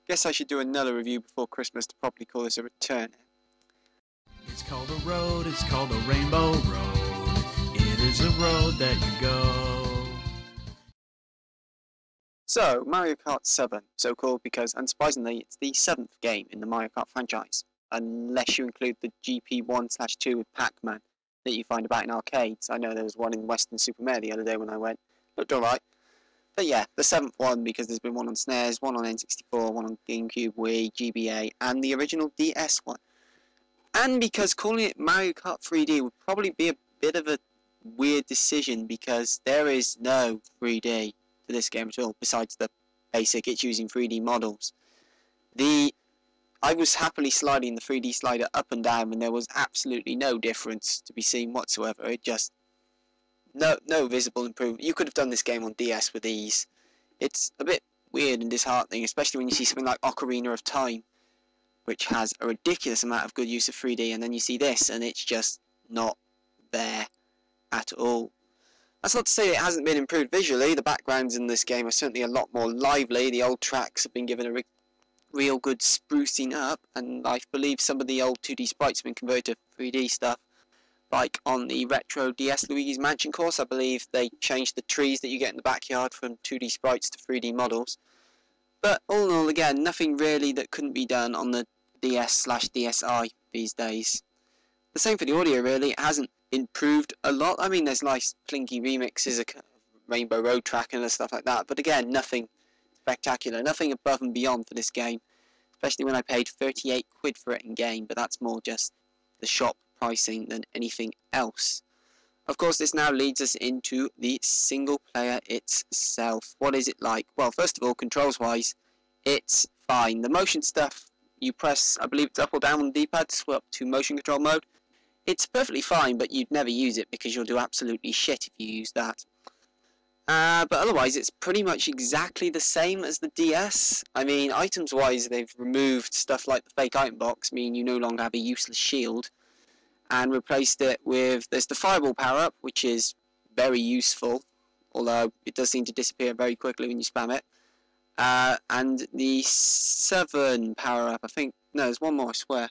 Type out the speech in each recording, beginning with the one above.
Guess I should do another review before Christmas to properly call this a return. It's called a road, it's called a rainbow road. It is a road that you go. So, Mario Kart 7, so called because, unsurprisingly, it's the 7th game in the Mario Kart franchise, unless you include the GP1/2 with Pac-Man that you find about in arcades. I know there was one in Western Supermare the other day when I went. Looked alright. But yeah, the 7th one, because there's been one on SNES, one on N64, one on GameCube, Wii, GBA, and the original DS one. And because calling it Mario Kart 3D would probably be a bit of a weird decision, because there is no 3D to this game at all, besides the basic, it's using 3D models. I was happily sliding the 3D slider up and down, and there was absolutely no difference to be seen whatsoever. It just... No visible improvement. You could have done this game on DS with ease. It's a bit weird and disheartening, especially when you see something like Ocarina of Time, which has a ridiculous amount of good use of 3D, and then you see this, and it's just not there at all. That's not to say it hasn't been improved visually. The backgrounds in this game are certainly a lot more lively. The old tracks have been given a real good sprucing up, and I believe some of the old 2D sprites have been converted to 3D stuff. Like on the retro DS Luigi's Mansion course, I believe they changed the trees that you get in the backyard from 2D sprites to 3D models. But all in all, again, nothing really that couldn't be done on the DS/DSi these days. The same for the audio, really. It hasn't improved a lot. I mean, there's nice plinky remixes of Rainbow Road Track and stuff like that, but again, nothing spectacular, nothing above and beyond for this game, especially when I paid 38 quid for it in game, but that's more just the shop pricing than anything else. Of course, this now leads us into the single player itself. What is it like? Well, first of all, controls wise, it's fine. The motion stuff, you press, I believe it's up or down on the D-pad to swap to motion control mode. It's perfectly fine, but you'd never use it because you'll do absolutely shit if you use that. But otherwise, it's pretty much exactly the same as the DS. I mean, items wise, they've removed stuff like the fake item box, meaning you no longer have a useless shield, and replaced it with, there's the fireball power-up, which is very useful, although it does seem to disappear very quickly when you spam it, and the 7 power-up, I think, no, there's one more, I swear.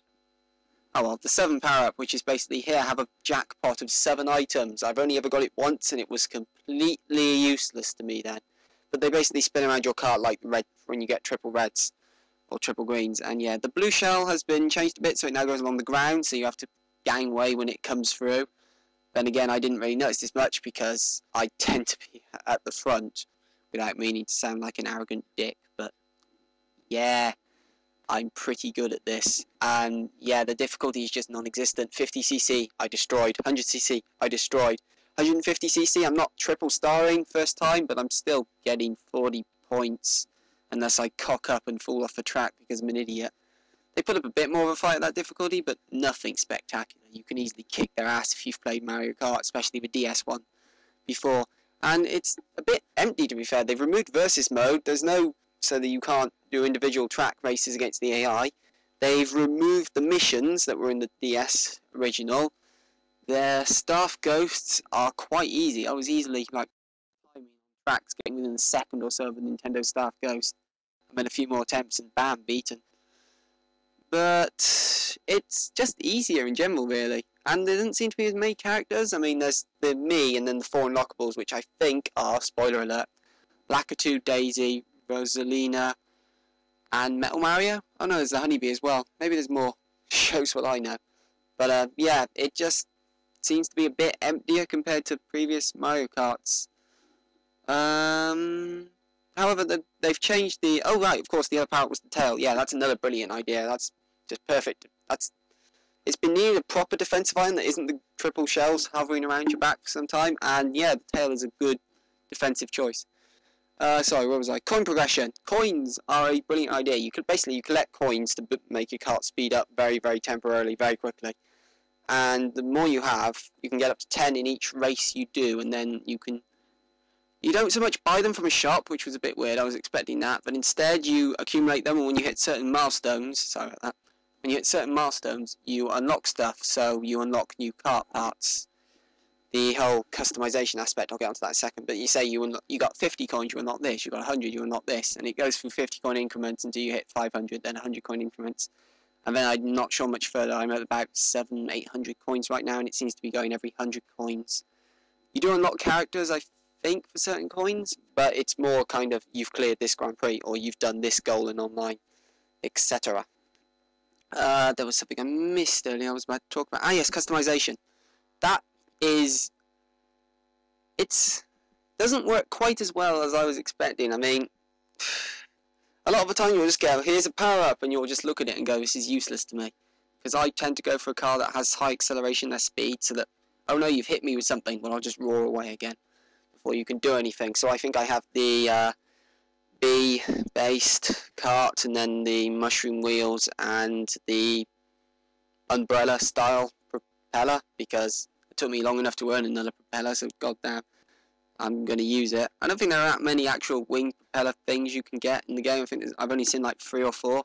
Oh well, the 7 power-up, which is basically, here, have a jackpot of 7 items. I've only ever got it once, and it was completely useless to me then. But they basically spin around your cart like red when you get triple reds, or triple greens, and yeah, the blue shell has been changed a bit, so it now goes along the ground, so you have to gangway when it comes through. Then again, I didn't really notice this much because I tend to be at the front without meaning to sound like an arrogant dick, but yeah, I'm pretty good at this. And yeah, the difficulty is just non-existent. 50cc, I destroyed. 100cc, I destroyed. 150cc, I'm not triple starring first time, but I'm still getting 40 points unless I cock up and fall off the track because I'm an idiot. They put up a bit more of a fight at that difficulty, but nothing spectacular. You can easily kick their ass if you've played Mario Kart, especially the DS one, before. And it's a bit empty, to be fair. They've removed versus mode. There's no, so that you can't do individual track races against the AI. They've removed the missions that were in the DS original. Their staff ghosts are quite easy. I was easily, like, climbing on tracks, getting within a second or so of a Nintendo staff ghost. And then a few more attempts and bam, beaten. But it's just easier in general, really. And there doesn't seem to be as many characters. I mean, there's the me and then the 4 unlockables, which I think are, spoiler alert, Lakitu, Daisy, Rosalina, and Metal Mario. Oh no, there's the Honeybee as well. Maybe there's more. Shows what I know. But yeah, it just seems to be a bit emptier compared to previous Mario Karts. However, they've changed the... Oh right, of course, the other part was the tail. Yeah, that's another brilliant idea. That's just perfect. It's been needed a proper defensive item that isn't the triple shells hovering around your back for some time, and yeah, the tail is a good defensive choice. Sorry, where was I? Coin progression. Coins are a brilliant idea. You could basically, you collect coins to make your cart speed up very, very temporarily, very quickly. And the more you have, you can get up to 10 in each race you do, and then you don't so much buy them from a shop, which was a bit weird, I was expecting that, but instead you accumulate them, and when you hit certain milestones, sorry about that, when you hit certain milestones, you unlock stuff, so you unlock new cart parts. the whole customization aspect, I'll get onto that in a second, but you say you got 50 coins, you unlock this, you got 100, you unlock this, and it goes through 50 coin increments until you hit 500, then 100 coin increments, and then I'm not sure much further. I'm at about 700-800 coins right now, and it seems to be going every 100 coins. You do unlock characters, I think, for certain coins, but it's more kind of you've cleared this Grand Prix, or you've done this goal in online, etc. There was something I missed earlier I was about to talk about. Ah yes, customization. That is... doesn't work quite as well as I was expecting. I mean, a lot of the time you'll just go, here's a power-up, and you'll just look at it and go, this is useless to me. Because I tend to go for a car that has high acceleration, less speed, so that, oh no, you've hit me with something, well I'll just roar away again before you can do anything. So I think I have the B-based kart, and then the mushroom wheels, and the umbrella style propeller, because it took me long enough to earn another propeller, so goddamn, I'm going to use it. I don't think there are that many actual wing propeller things you can get in the game. I think I've only seen like 3 or 4,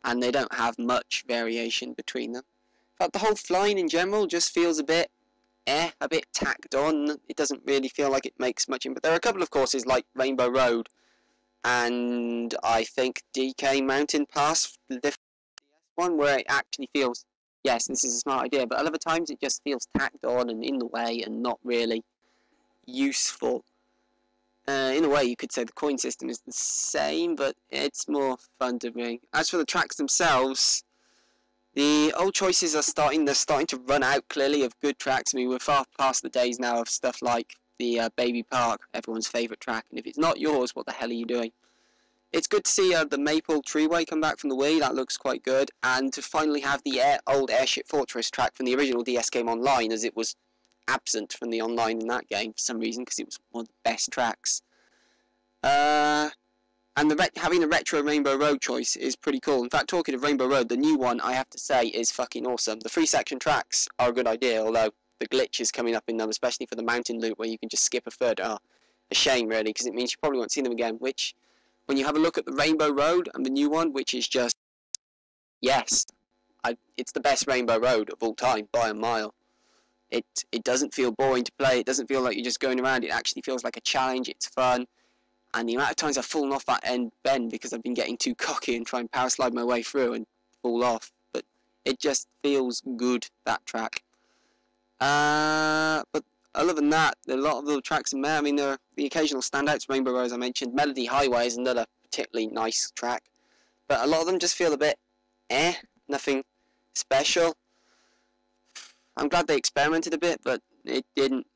and they don't have much variation between them. In fact, the whole flying in general just feels a bit a bit tacked on. It doesn't really feel like it makes much but there are a couple of courses like Rainbow Road and I think DK Mountain Pass, the one, where it actually feels, yes, this is a smart idea, but other times it just feels tacked on and in the way and not really useful. In a way, you could say the coin system is the same, but it's more fun to me. As for the tracks themselves, the old choices are starting to run out clearly of good tracks. I mean, we're far past the days now of stuff like the Baby Park, everyone's favourite track, and if it's not yours, what the hell are you doing? It's good to see the Maple Treeway come back from the Wii, that looks quite good, and to finally have the old Airship Fortress track from the original DS game online, as it was absent from the online in that game for some reason, because it was one of the best tracks. And having a retro Rainbow Road choice is pretty cool. In fact, talking of Rainbow Road, the new one, I have to say, is fucking awesome. The 3-section tracks are a good idea, although the glitches coming up in them, especially for the mountain loop where you can just skip a third, are a shame, really, because it means you probably won't see them again, which, when you have a look at the Rainbow Road and the new one, which is just, yes, it's the best Rainbow Road of all time, by a mile. It doesn't feel boring to play, it doesn't feel like you're just going around, it actually feels like a challenge, it's fun. And the amount of times I've fallen off that end bend because I've been getting too cocky and trying to power slide my way through and fall off. But it just feels good, that track. But other than that, a lot of the tracks in there, I mean, there are the occasional standouts. Rainbow Road, as I mentioned. Melody Highway is another particularly nice track. But a lot of them just feel a bit nothing special. I'm glad they experimented a bit, but it didn't.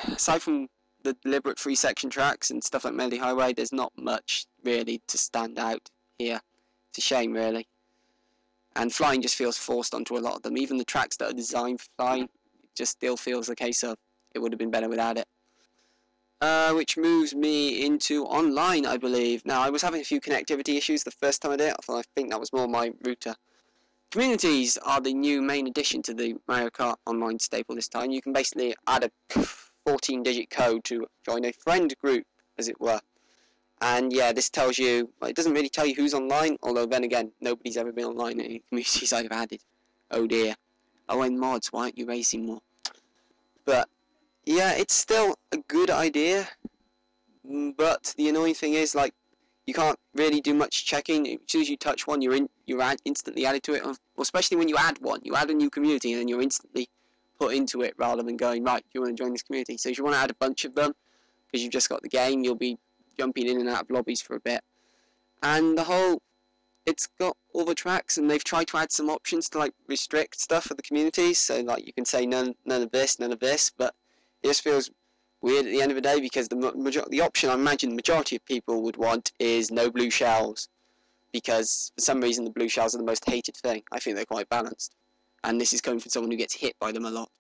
Aside from the deliberate 3-section tracks and stuff like Melody Highway, there's not much really to stand out here. It's a shame, really. And flying just feels forced onto a lot of them. Even the tracks that are designed for flying, it just still feels a case of it would have been better without it. Which moves me into online, I believe. Now, I was having a few connectivity issues the first time I did it. I think that was more my router. Communities are the new main addition to the Mario Kart Online staple this time. You can basically add a 14-digit code to join a friend group, as it were. And yeah, this tells you, well, it doesn't really tell you who's online, although then again, nobody's ever been online in any communities I've added. Oh dear. Oh, and mods, why aren't you racing more? But yeah, it's still a good idea, but the annoying thing is, like, you can't really do much checking. As soon as you touch one, you're instantly added to it. Well, especially when you add one, you add a new community and then you're instantly put into it rather than going, right, you want to join this community. So if you want to add a bunch of them, because you've just got the game, you'll be jumping in and out of lobbies for a bit. And the whole, it's got all the tracks, and they've tried to add some options to, like, restrict stuff for the communities. So, like, you can say none of this, but it just feels weird at the end of the day, because the option I imagine the majority of people would want is no blue shells, because for some reason the blue shells are the most hated thing. I think they're quite balanced. And this is coming from someone who gets hit by them a lot.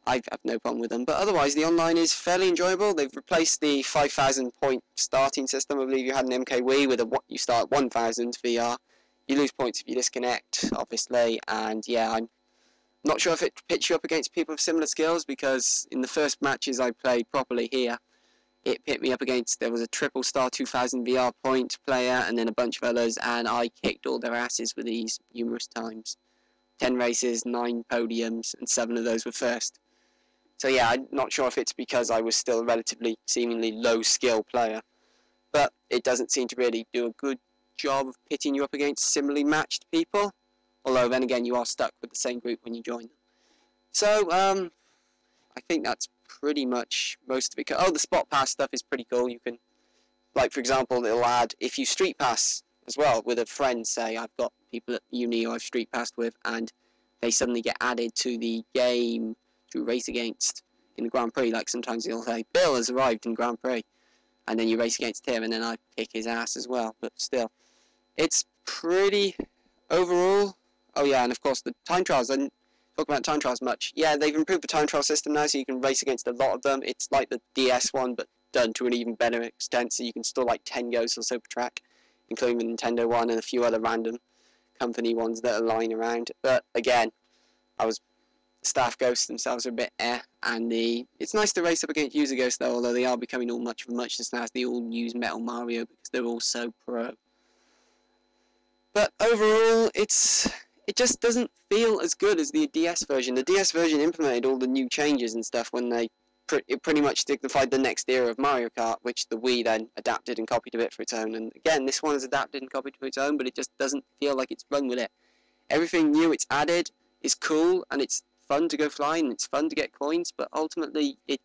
I have no problem with them. But otherwise, the online is fairly enjoyable. They've replaced the 5,000 point starting system. I believe you had an MK Wii with you start at 1,000 VR. You lose points if you disconnect, obviously. And yeah, I'm not sure if it pits you up against people with similar skills, because in the first matches I played properly here, it pit me up against, there was a triple star 2000 VR point player and then a bunch of others, and I kicked all their asses with these numerous times. 10 races, 9 podiums, and 7 of those were first. So yeah, I'm not sure if it's because I was still a relatively seemingly low skill player, but it doesn't seem to really do a good job of pitting you up against similarly matched people. Although then again, you are stuck with the same group when you join them. So I think that's pretty much most of it. Oh, the spot pass stuff is pretty cool. You can, like for example, it'll add if you street pass as well with a friend. Say I've got people at uni who I've street passed with, and they suddenly get added to the game to race against in the Grand Prix. Like sometimes you'll say Bill has arrived in Grand Prix, and then you race against him, and then I kick his ass as well. But still, it's pretty overall. Oh yeah, and of course the time trials. I didn't talk about time trials much. Yeah, they've improved the time trial system now, so you can race against a lot of them. It's like the DS one, but done to an even better extent. So you can store like 10 goes or so per track, including the Nintendo one and a few other random company ones that are lying around. But again, staff ghosts themselves are a bit and it's nice to race up against user ghosts though, although they are becoming all much of a muchness now as they all use Metal Mario because they're all so pro. But overall, it just doesn't feel as good as the DS version. The DS version implemented all the new changes and stuff when it pretty much dignified the next era of Mario Kart, which the Wii then adapted and copied a bit for its own. And again, this one is adapted and copied for its own, but it just doesn't feel like it's run with it. Everything new it's added is cool, and it's fun to go flying, and it's fun to get coins, but ultimately it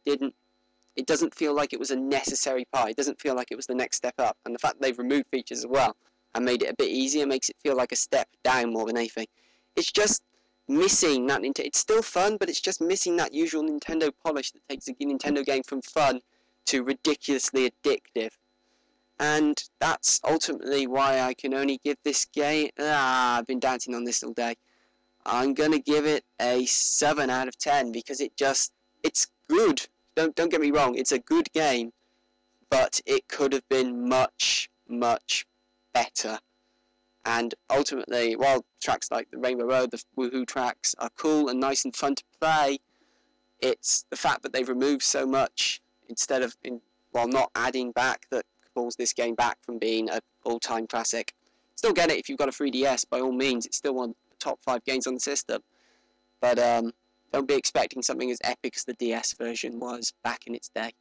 doesn't feel like it was a necessary part. It doesn't feel like it was the next step up. And the fact that they've removed features as well and made it a bit easier makes it feel like a step down more than anything. It's just missing that. It's still fun, but it's just missing that usual Nintendo polish that takes a Nintendo game from fun to ridiculously addictive. And that's ultimately why I can only give this game... I've been dancing on this all day. I'm going to give it a 7 out of 10 because it's good. Don't get me wrong, it's a good game, but it could have been much, much better. And ultimately, while tracks like the Rainbow Road, the Woohoo tracks are cool and nice and fun to play, it's the fact that they've removed so much instead of, while not adding back, that pulls this game back from being an all-time classic. Still get it if you've got a 3DS, by all means, it's still one of the top 5 games on the system. But don't be expecting something as epic as the DS version was back in its day.